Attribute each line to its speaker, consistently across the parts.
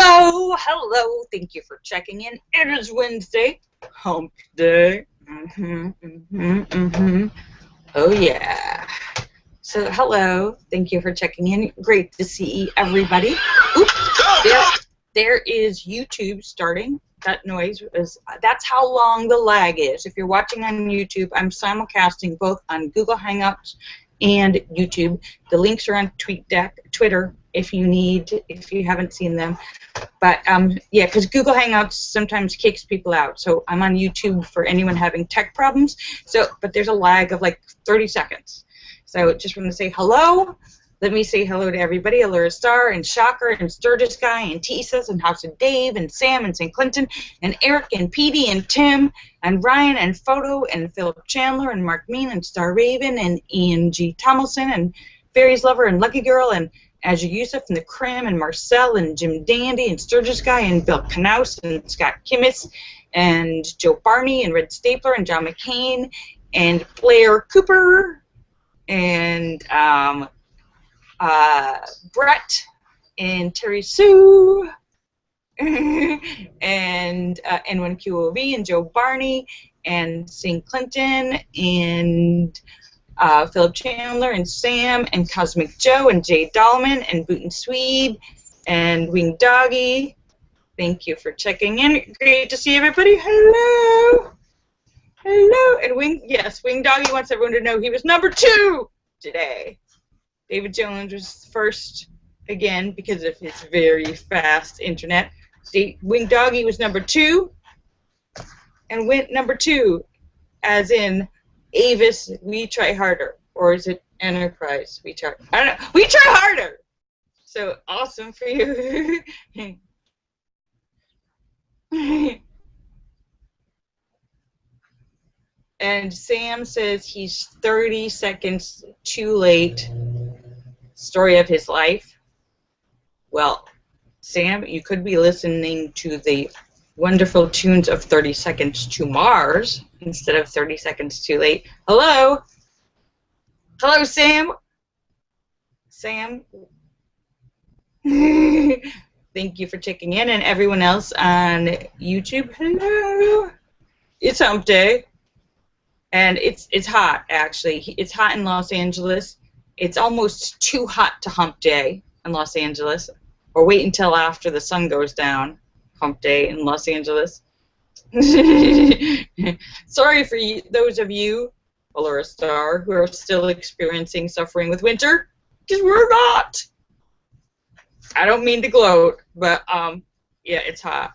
Speaker 1: Hello, hello. Thank you for checking in. It is Wednesday, hump day. Oh yeah. So hello. Thank you for checking in. Great to see everybody. Oop, there is YouTube starting. That noise that's how long the lag is. If you're watching on YouTube, I'm simulcasting both on Google Hangouts and YouTube. The links are on Twitter if you haven't seen them. But yeah, because Google Hangouts sometimes kicks people out. So I'm on YouTube for anyone having tech problems. But there's a lag of like 30 seconds. So just want to say hello. Let me say hello to everybody. Allura Star and Shocker and Sturgis Guy and Tisas and House of Dave and Sam and St. Clinton and Eric and Petey and Tim and Ryan and Photo and Philip Chandler and Mark Mean and Star Raven and Ian G. Tomlinson and Fairies Lover and Lucky Girl and Azure Yusuf and the Crim and Marcel and Jim Dandy and Sturgis Guy and Bill Knaus and Scott Kimmis and Joe Barney and Red Stapler and John McCain and Blair Cooper and Brett and Terry Sue and N1QOV and Joe Barney and St. Clinton and Philip Chandler and Sam and Cosmic Joe and Jay Dahlman and Bootin' Swede and Wing Doggy. Thank you for checking in. Great to see everybody. Hello. Hello. And Wing Doggy wants everyone to know he was number 2 today. David Jones was first again because of his very fast internet. Wing Doggy was number 2 and went number 2 as in Avis, we try harder, or is it Enterprise? I don't know. We try harder. So awesome for you. And Sam says he's 30 seconds too late. Story of his life. Well, Sam, you could be listening to the wonderful tunes of 30 Seconds to Mars instead of 30 Seconds Too Late. Hello? Hello, Sam? Sam? Thank you for checking in, and everyone else on YouTube. Hello? It's hump day, and it's hot, actually. It's hot in Los Angeles. It's almost too hot to hump day in Los Angeles, or wait until after the sun goes down. Hump day in Los Angeles. Sorry for those of you, Allura Star, who are still experiencing suffering with winter, because we're not. I don't mean to gloat, but yeah, it's hot.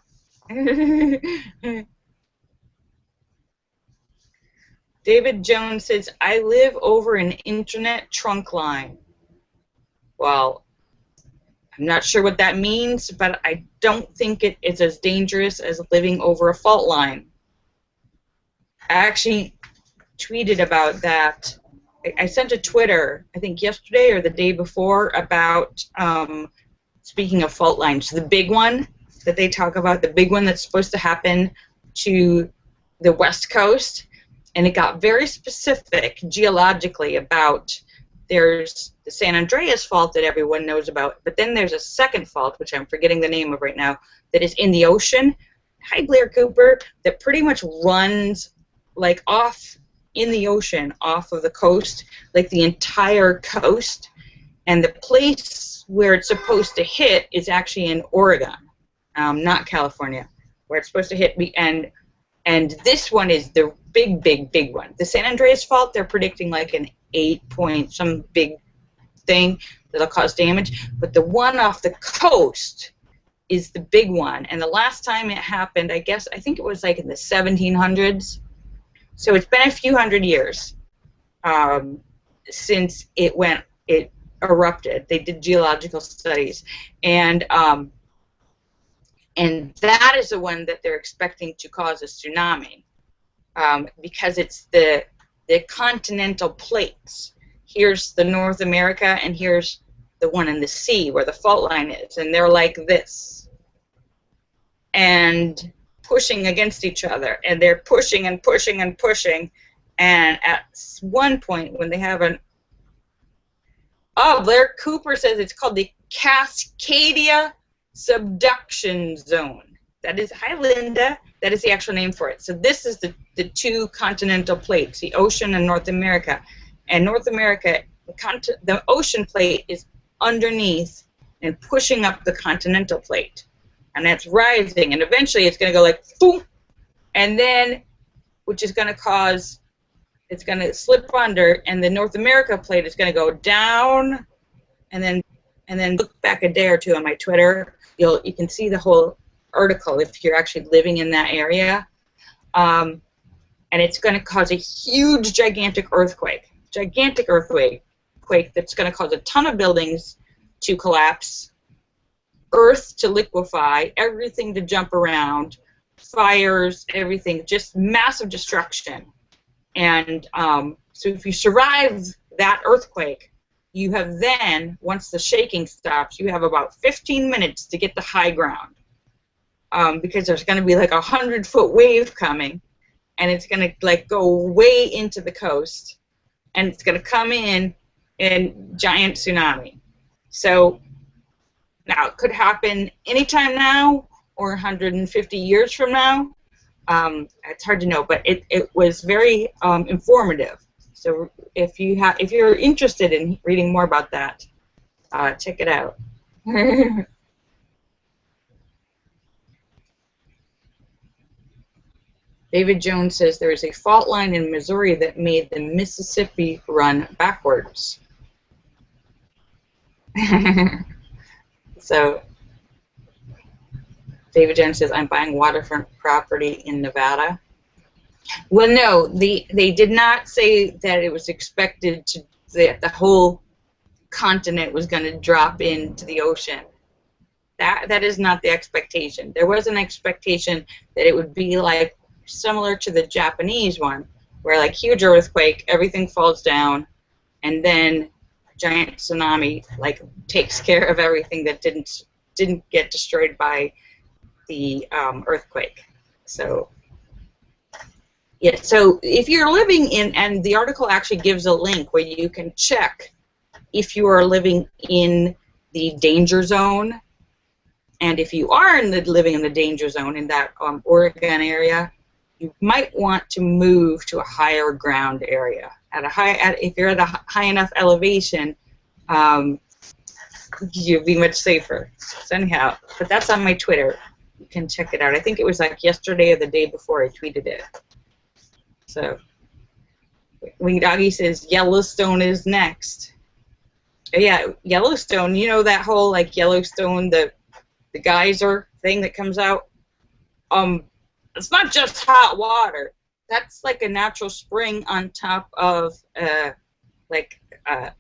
Speaker 1: David Jones says, I live over an internet trunk line. Well, I'm not sure what that means, but I don't think it is as dangerous as living over a fault line. I actually tweeted about that. I sent a Twitter, I think yesterday or the day before, about, speaking of fault lines, the big one that they talk about, the big one that's supposed to happen to the West Coast, and it got very specific geologically about there's the San Andreas fault that everyone knows about, but then there's a second fault, which I'm forgetting the name of right now, that is in the ocean. Hi, Blair Cooper, that pretty much runs like off in the ocean, off of the coast, like the entire coast, and the place where it's supposed to hit is actually in Oregon, not California, where it's supposed to hit. And this one is the big one. The San Andreas fault, they're predicting like an 8-point some big thing that'll cause damage, but the one off the coast is the big one. And the last time it happened, I think it was like in the 1700s. So it's been a few hundred years since it erupted. They did geological studies, and that is the one that they're expecting to cause a tsunami, because it's the continental plates. Here's the North America, and here's the one in the sea where the fault line is, and they're like this, and pushing against each other, and they're pushing and pushing and pushing, and at one point when they have an Blair Cooper says it's called the Cascadia subduction zone. That is, hi Linda, that is the actual name for it. So this is the two continental plates, the ocean and North America. And North America, the ocean plate is underneath and pushing up the continental plate. And that's rising, and eventually it's going to go like, boom, and then, which is going to cause, it's going to slip under, and the North America plate is going to go down, and then look back a day or two on my Twitter, you can see the whole article if you're actually living in that area, and it's going to cause a huge, gigantic earthquake that's going to cause a ton of buildings to collapse, earth to liquefy, everything to jump around, fires, everything, just massive destruction. And so if you survive that earthquake, you have then, once the shaking stops, you have about 15 minutes to get to high ground, because there's going to be like a 100-foot wave coming, and it's going to like go way into the coast, and it's going to come in giant tsunami. So now it could happen anytime now or 150 years from now. It's hard to know, but it was very informative. So if you're interested in reading more about that, check it out. David Jones says there is a fault line in Missouri that made the Mississippi run backwards. So David Jones says, I'm buying waterfront property in Nevada. Well, no, they did not say that it was expected that the whole continent was going to drop into the ocean. That is not the expectation. There was an expectation that it would be like similar to the Japanese one, where like huge earthquake, everything falls down, and then a giant tsunami like takes care of everything that didn't get destroyed by the earthquake. So yeah, so if you're living in, and the article actually gives a link where you can check if you are living in the danger zone, and if you are living in the danger zone in that Oregon area, you might want to move to a higher ground area. If you're at a high enough elevation, you'll be much safer. So anyhow, but that's on my Twitter. You can check it out. I think it was like yesterday or the day before I tweeted it. So, Wing Doggy says Yellowstone is next. Yeah, Yellowstone. You know that whole like Yellowstone, the geyser thing that comes out. It's not just hot water. That's like a natural spring on top of like a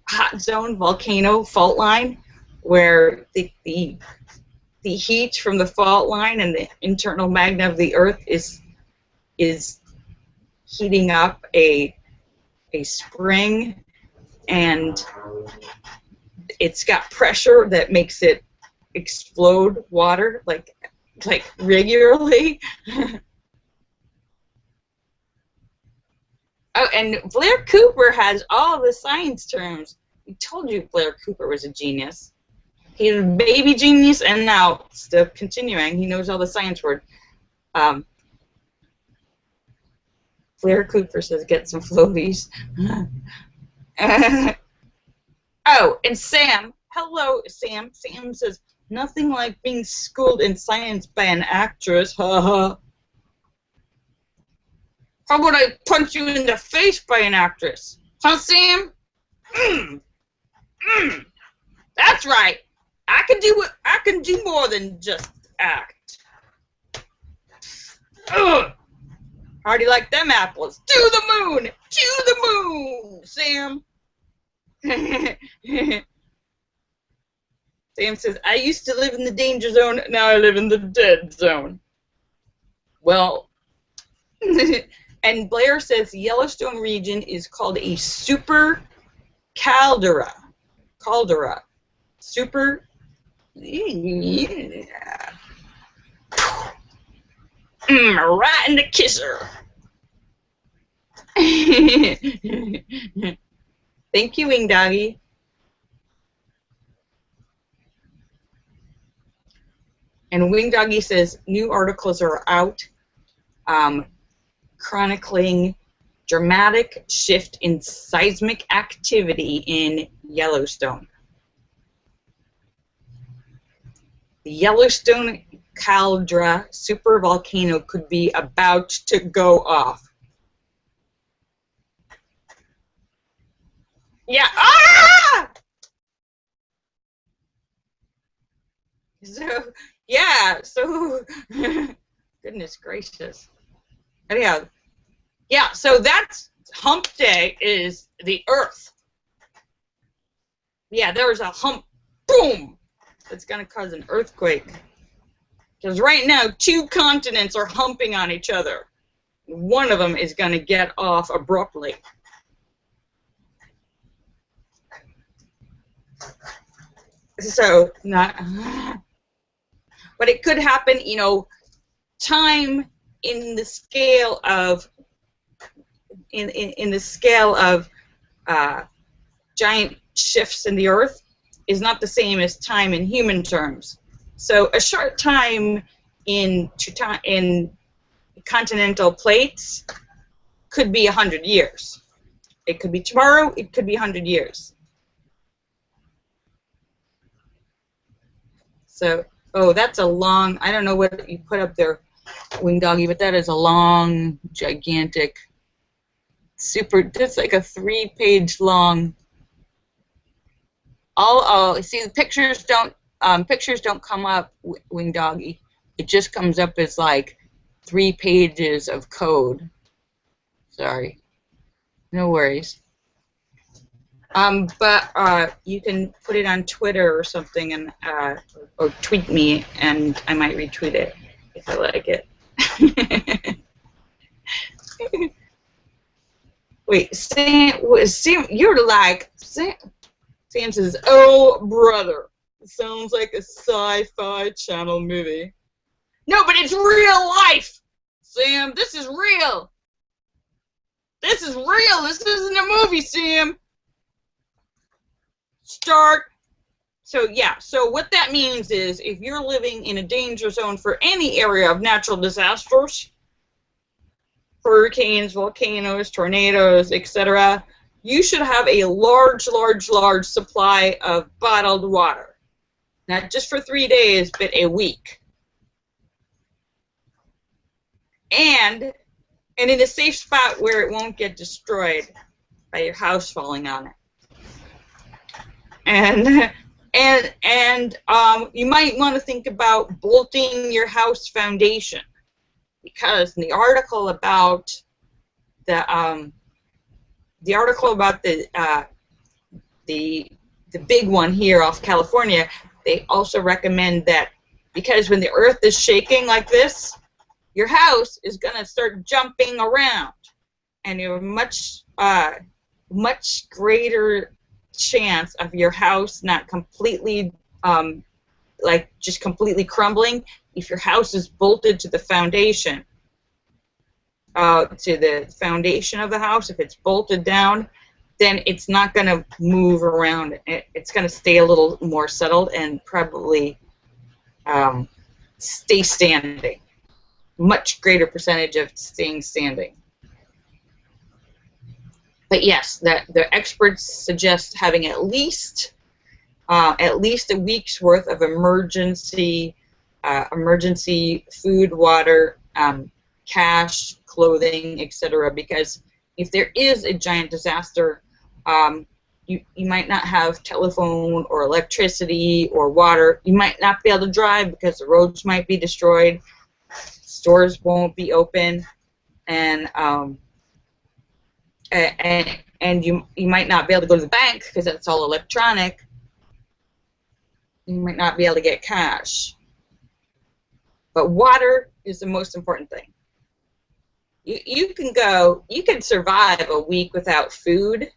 Speaker 1: hot zone volcano fault line, where the heat from the fault line and the internal magma of the Earth is heating up a spring, and it's got pressure that makes it explode water like regularly. Oh, and Blair Cooper has all the science terms. We told you Blair Cooper was a genius. He's a baby genius, and now still continuing. He knows all the science words. Blair Cooper says, get some floaties. Oh, and Sam. Hello, Sam. Sam says, nothing like being schooled in science by an actress. Ha ha. How about I punch you in the face by an actress? Huh, Sam? That's right. I can do more than just act. Ugh. How do you like them apples? To the moon! To the moon, Sam! Sam says, I used to live in the danger zone, now I live in the dead zone. Well, and Blair says the Yellowstone region is called a super caldera. Super. Yeah. Right in the kisser. Thank you, Wing Doggy. And Wing Doggy says new articles are out chronicling dramatic shift in seismic activity in Yellowstone. The Yellowstone caldera supervolcano could be about to go off. Yeah. Ah! So, yeah. So, goodness gracious. Anyhow, yeah. So that's hump day is the Earth. Yeah, there's a hump. Boom. That's going to cause an earthquake. Because right now, 2 continents are humping on each other. One of them is going to get off abruptly. So, not... But it could happen, you know, time in the scale of... In the scale of giant shifts in the Earth is not the same as time in human terms. So a short time in continental plates could be 100 years. It could be tomorrow, it could be 100 years. So, oh, that's a long, I don't know what you put up there, Wing Doggy, but that is a long, gigantic, super, that's like a 3-page long. See, the pictures don't come up, Wing Doggy. It just comes up as like 3 pages of code. Sorry, no worries. But you can put it on Twitter or something, and or tweet me, and I might retweet it if I like it. Wait, Sam, you're like Sam. Sam says, "Oh, brother, it sounds like a sci-fi channel movie." No, but it's real life, Sam. This is real. This is real. This isn't a movie, Sam. Start. So, yeah. So what that means is if you're living in a danger zone for any area of natural disasters, hurricanes, volcanoes, tornadoes, etc., you should have a large supply of bottled water. Not just for 3 days, but a week. And in a safe spot where it won't get destroyed by your house falling on it. And you might want to think about bolting your house foundation, because in the article about the big one here off California, they also recommend that because when the earth is shaking like this, your house is going to start jumping around, and you have much greater chance of your house not completely, just completely crumbling if your house is bolted to the foundation. To the foundation of the house, if it's bolted down, then it's not going to move around. It's going to stay a little more settled and probably stay standing. Much greater percentage of staying standing. But yes, the experts suggest having at least a week's worth of emergency food, water, cash, clothing, etc. Because if there is a giant disaster, you might not have telephone or electricity or water. You might not be able to drive because the roads might be destroyed. Stores won't be open, and you might not be able to go to the bank because it's all electronic. You might not be able to get cash. But water is the most important thing. You can survive a week without food,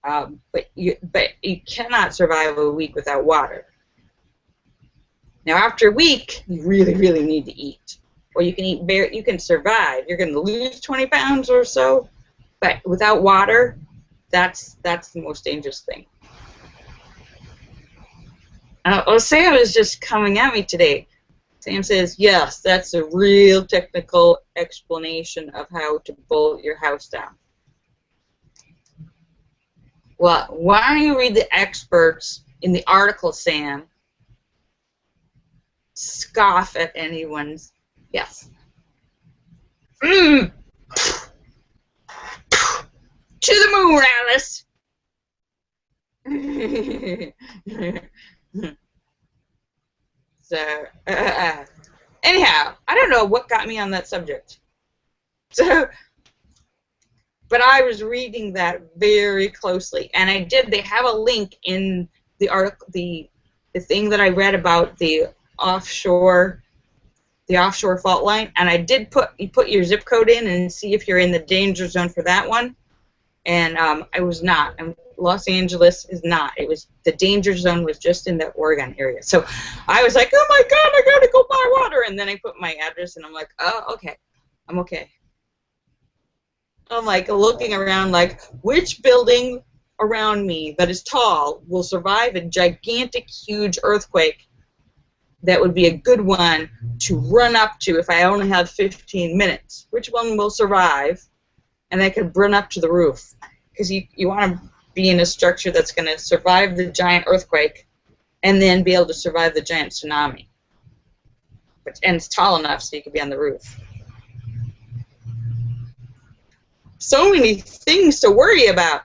Speaker 1: but you cannot survive a week without water. Now, after a week, you really need to eat. Or you can eat you can survive. You're going to lose 20 pounds or so, but without water, that's the most dangerous thing. Sam is just coming at me today. Sam says, yes, that's a real technical explanation of how to bolt your house down. Well, why don't you read the experts in the article, Sam? Scoff at anyone's. Yes. To the moon, Alice. So, anyhow, I don't know what got me on that subject. So, but I was reading that very closely, and I did. They have a link in the article, the thing that I read about the offshore fault line, and I did you put your zip code in and see if you're in the danger zone for that one, and I was not. And Los Angeles is not. It was the danger zone was just in the Oregon area. So I was like, oh my God, I gotta go buy water, and then I put my address, and I'm like, oh, okay, I'm okay. I'm like looking around, like which building around me that is tall will survive a gigantic, huge earthquake that would be a good one to run up to if I only have 15 minutes. Which one will survive? And I could run up to the roof. Because you want to be in a structure that's going to survive the giant earthquake and then be able to survive the giant tsunami. And it's tall enough so you could be on the roof. So many things to worry about.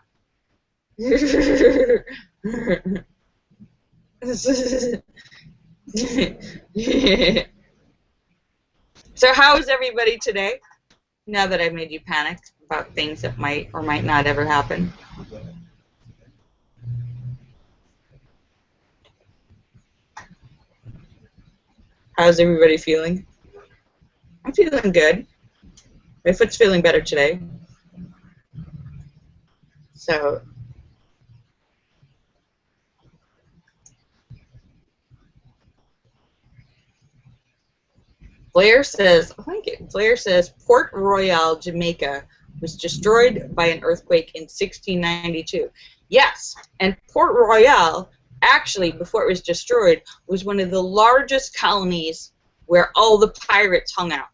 Speaker 1: So how is everybody today? Now that I've made you panic about things that might or might not ever happen. How's everybody feeling? I'm feeling good. My foot's feeling better today. So Blair says, Port Royal, Jamaica was destroyed by an earthquake in 1692. Yes, and Port Royal, actually, before it was destroyed, was one of the largest colonies where all the pirates hung out.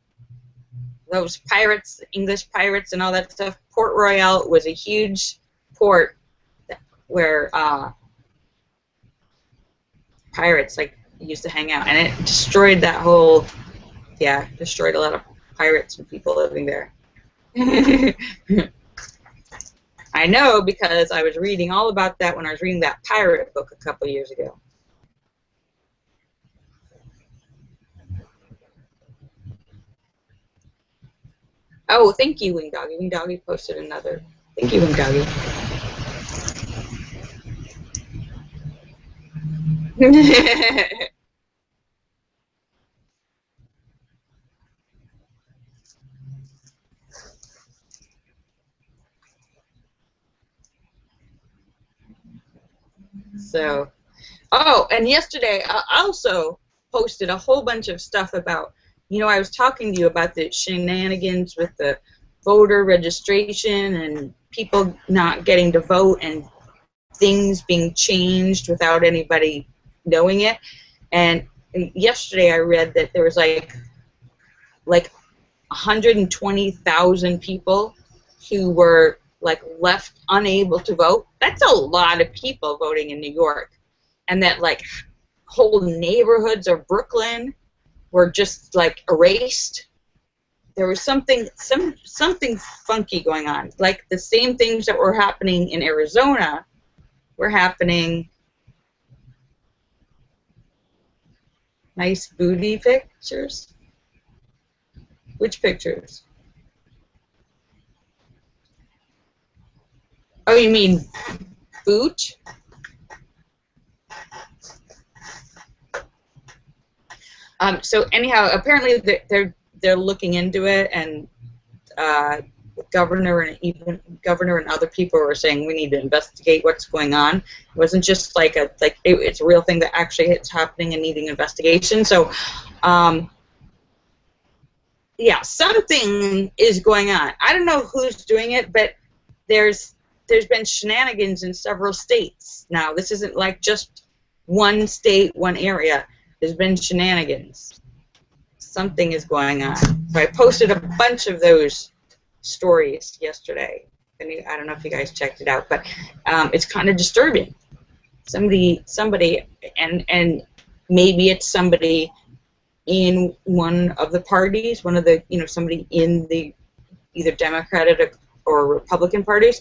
Speaker 1: Those pirates, English pirates and all that stuff, Port Royal was a huge port where pirates used to hang out, and it destroyed that whole, destroyed a lot of pirates and people living there. I know because I was reading all about that when I was reading that pirate book a couple years ago. Oh, thank you, Wing Doggy. Wing Doggy posted another. Thank you, Wing Doggy. So, oh, and yesterday I also posted a whole bunch of stuff about, I was talking to you about the shenanigans with the voter registration and people not getting to vote and things being changed without anybody knowing it. And yesterday I read that there was like 120,000 people who were left unable to vote. That's a lot of people voting in New York, and that whole neighborhoods of Brooklyn were just erased. There was something funky going on. Like the same things that were happening in Arizona were happening. Nice booty pictures. Which pictures? Oh, you mean boot? So anyhow, apparently they're looking into it, and the governor and other people were saying we need to investigate what's going on. It wasn't just it's a real thing that actually it's happening and needing investigation. So, yeah, something is going on. I don't know who's doing it, but there's been shenanigans in several states. Now, this isn't just one state, one area. There's been shenanigans. something is going on. So I posted a bunch of those stories yesterday. I don't know if you guys checked it out, but it's kind of disturbing. Somebody, and maybe it's somebody in one of the parties, one of the, somebody in the either Democratic or Republican parties.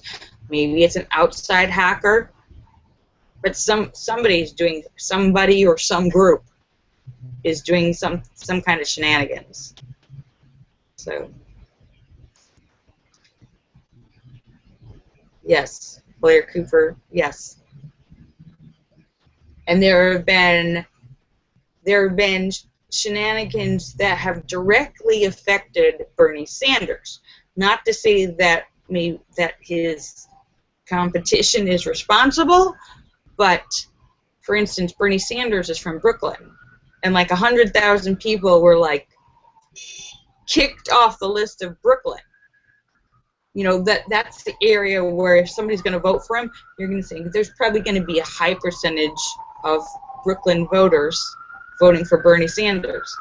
Speaker 1: Maybe it's an outside hacker, but somebody's doing, somebody or some group is doing some kind of shenanigans. So, yes, Blair Cooper, yes. And there have been shenanigans that have directly affected Bernie Sanders. Not to say that his competition is responsible, but for instance, Bernie Sanders is from Brooklyn, and like 100,000 people were like kicked off the list of Brooklyn. That's the area where if somebody's going to vote for him, you're going to say there's probably going to be a high percentage of Brooklyn voters voting for Bernie Sanders.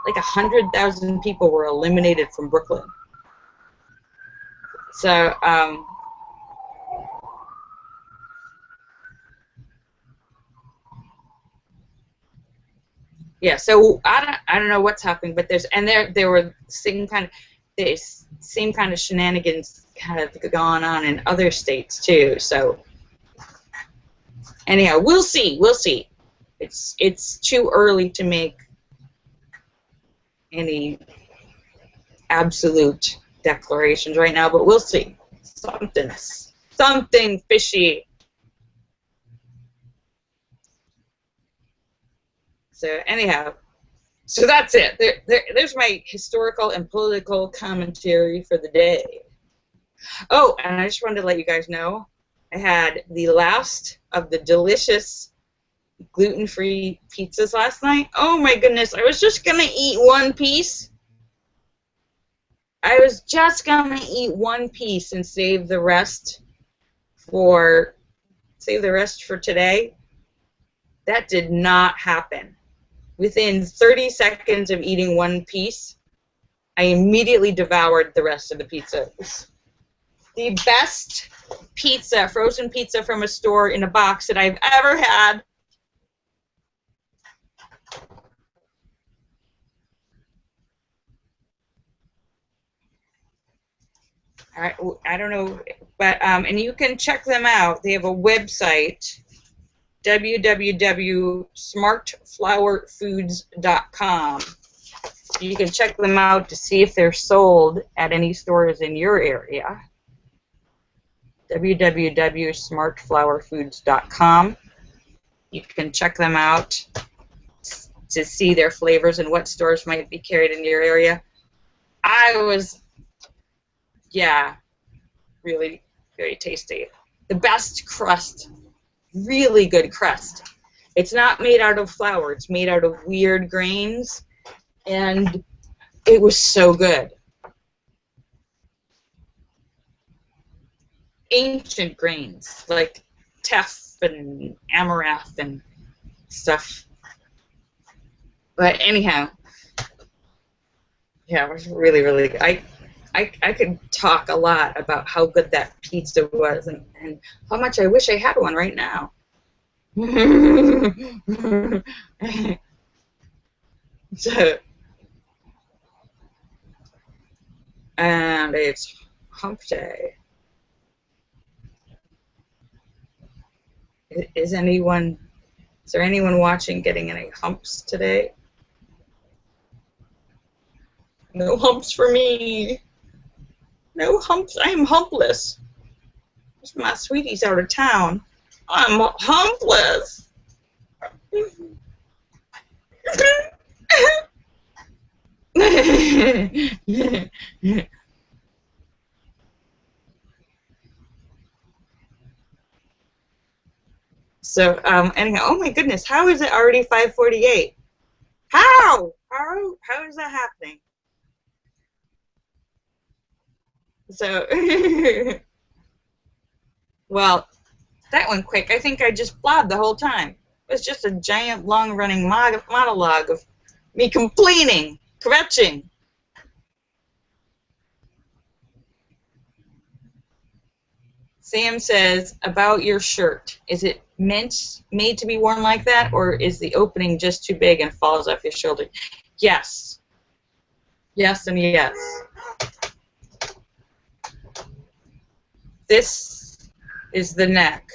Speaker 1: Like 100,000 people were eliminated from Brooklyn. So, yeah. So I don't know what's happening, but there were same kind of shenanigans kind of going on in other states too. So anyhow, we'll see. It's too early to make any absolute declarations right now, but we'll see. Something fishy. So anyhow, so that's it. There's my historical and political commentary for the day. Oh, and I just wanted to let you guys know, I had the last of the delicious gluten-free pizzas last night. Oh my goodness, I was just gonna eat one piece. I was just gonna eat one piece and save the rest for today. That did not happen. Within 30 seconds of eating one piece, I immediately devoured the rest of the pizza. It was the best pizza, frozen pizza from a store in a box that I've ever had. I don't know, but and you can check them out. They have a website, www.smartflowerfoods.com. You can check them out to see if they're sold at any stores in your area. www.smartflowerfoods.com. You can check them out to see their flavors and what stores might be carried in your area. Yeah, really very tasty. The best crust, really good crust. It's not made out of flour, it's made out of weird grains, and it was so good. Ancient grains, like teff and amaranth and stuff. But anyhow, yeah, it was really, really good. I could talk a lot about how good that pizza was and how much I wish I had one right now. So, and it's hump day. Is there anyone watching getting any humps today? No humps for me. No humps. I am humpless. My sweetie's out of town. I'm humpless. So, anyhow, oh my goodness, how is it already 5:48? How is that happening? So, well, that went quick. I think I just blabbed the whole time. It was just a giant, long-running monologue of me complaining Kvetching. Sam says, about your shirt, is it made to be worn like that, or is the opening just too big and falls off your shoulder? Yes. Yes and yes. This is the neck.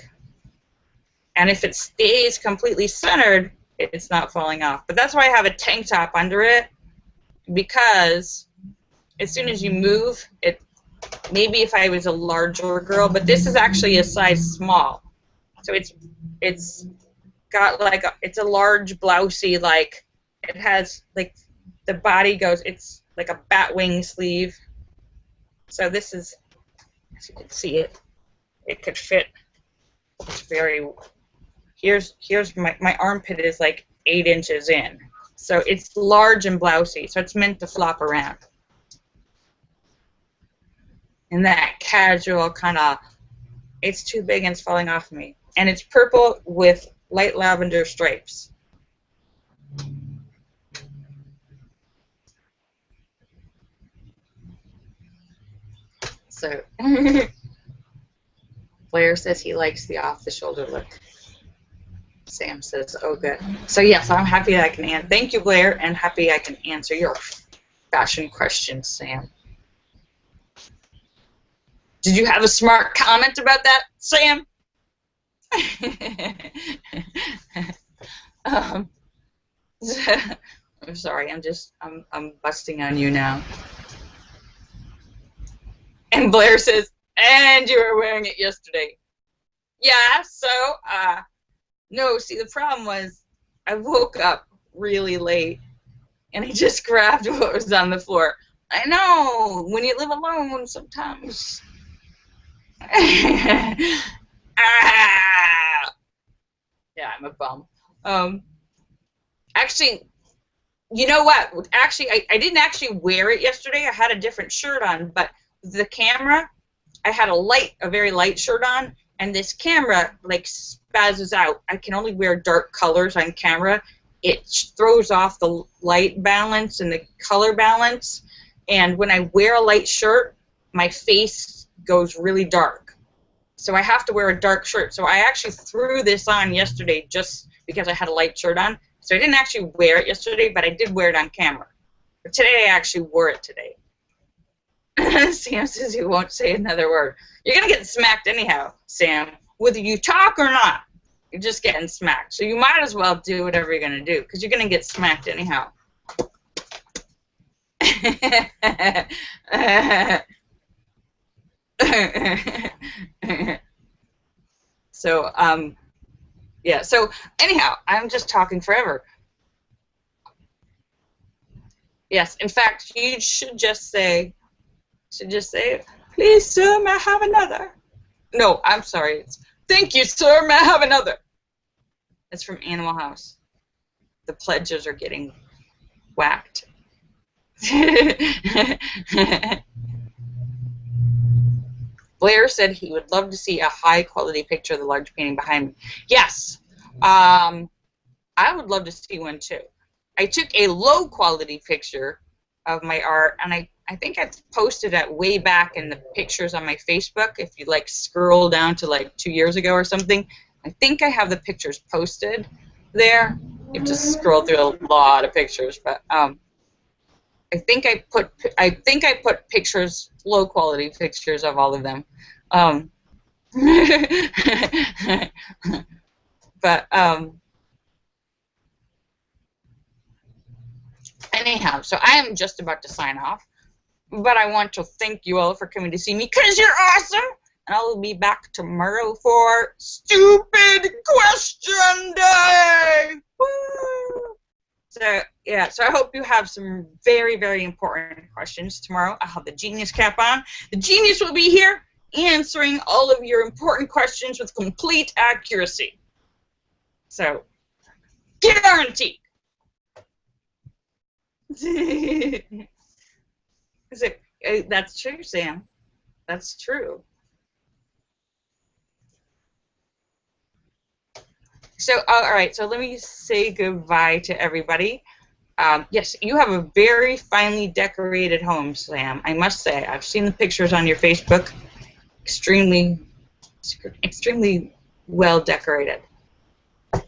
Speaker 1: And if it stays completely centered, it's not falling off. But that's why I have a tank top under it, because as soon as you move, it maybe if I was a larger girl, but this is actually a size small. So it's got like it's a large blousey, like it has like the body goes, it's like a bat wing sleeve. So this is, as you can see it could fit. It's very, here's my armpit is like 8 inches in. So it's large and blousey, so it's meant to flop around. And that casual kind of, it's too big and it's falling off of me. And it's purple with light lavender stripes. So Blair says he likes the off-the-shoulder look. Sam says, oh, good. So, yes, I'm happy that I can answer. Thank you, Blair, and happy I can answer your fashion questions, Sam. Did you have a smart comment about that, Sam? I'm sorry. I'm busting on you now. And Blair says, and you were wearing it yesterday. Yeah, so, no, see, the problem was I woke up really late, and I just grabbed what was on the floor. I know, when you live alone, sometimes. Yeah, I'm a bum. Actually, you know what? Actually, I didn't actually wear it yesterday. I had a different shirt on, but the camera, I had a very light shirt on, and this camera like spazzes out. I can only wear dark colors on camera. It throws off the light balance and the color balance, and when I wear a light shirt, my face goes really dark. So I have to wear a dark shirt. So I actually threw this on yesterday just because I had a light shirt on. So I didn't actually wear it yesterday, but I did wear it on camera. But today I actually wore it today. Sam says he won't say another word. You're going to get smacked anyhow, Sam. Whether you talk or not, you're just getting smacked. So you might as well do whatever you're going to do, because you're going to get smacked anyhow. So, yeah, so anyhow, I'm just talking forever. Yes, in fact, you should just say, please, sir, may I have another? No, I'm sorry. It's, thank you, sir, may I have another? That's from Animal House. The pledges are getting whacked. Blair said he would love to see a high-quality picture of the large painting behind me. Yes, I would love to see one, too. I took a low-quality picture of my art, and I think I posted it way back in the pictures on my Facebook. If you, like, scroll down to, like, 2 years ago or something, I think I have the pictures posted there. You have to scroll through a lot of pictures, but I think I put pictures, low-quality pictures of all of them. But anyhow, so I am just about to sign off, but I want to thank you all for coming to see me, because you're awesome, and I'll be back tomorrow for Stupid Question Day! Woo! So, yeah, so I hope you have some very, very important questions tomorrow. I'll have the Genius cap on. The Genius will be here answering all of your important questions with complete accuracy. So, guaranteed. That's true, Sam. That's true. So, all right, so let me say goodbye to everybody. Yes, you have a very finely decorated home, Sam. I must say, I've seen the pictures on your Facebook. Extremely, extremely well decorated. All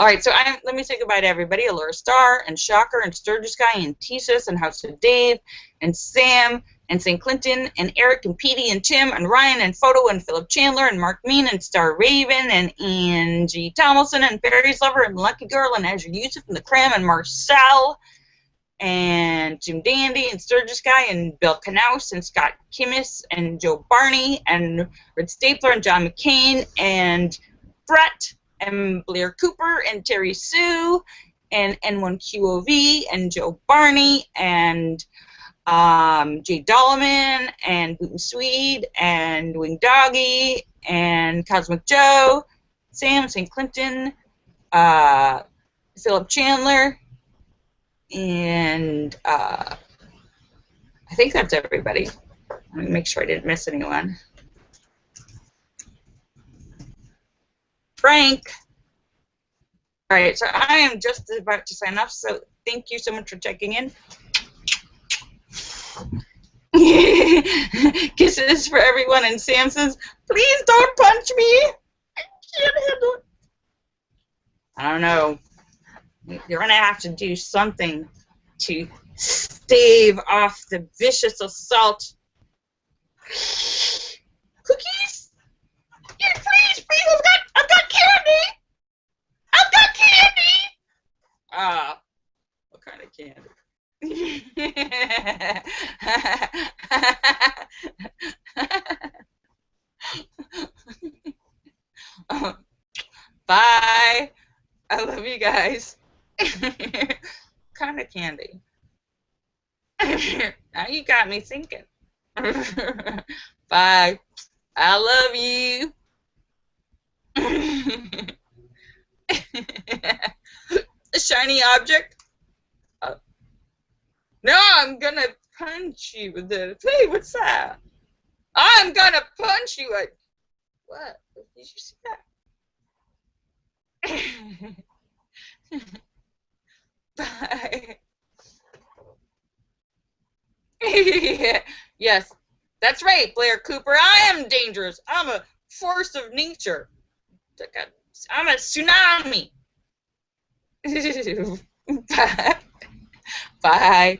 Speaker 1: right, so let me say goodbye to everybody. Allura Star and Shocker and Sturgis Guy and Thesis and House of Dave and Sam and St. Clinton and Eric and Petey and Tim and Ryan and Photo and Philip Chandler and Mark Mean and Star Raven and Angie Tomlinson and Barry's Lover and Lucky Girl and Azure Yusuf and the Cram and Marcel and Jim Dandy and Sturgis Guy and Bill Knaus and Scott Kimmis and Joe Barney and Red Stapler and John McCain and Brett and Blair Cooper and Terry Sue and N1QOV and Joe Barney and Jay Dolman and Gluten Swede and Wing Doggy and Cosmic Joe, Sam St. Clinton, Philip Chandler, and I think that's everybody. Let me make sure I didn't miss anyone. Frank. All right, so I am just about to sign off, so thank you so much for checking in. Kisses for everyone, and Sam says, please don't punch me. I can't handle it. I don't know. You're going to have to do something to stave off the vicious assault. Cookies? Yeah, please, I've got candy. I've got candy. What kind of candy? Bye. I love you guys. Kind of candy. Now you got me thinking. Bye. I love you. A shiny object. No, I'm gonna punch you with it. Hey, what's that? I'm gonna punch you. What? Did you see that? Bye. Yes, that's right, Blair Cooper. I am dangerous. I'm a force of nature. I'm a tsunami. Bye. Bye.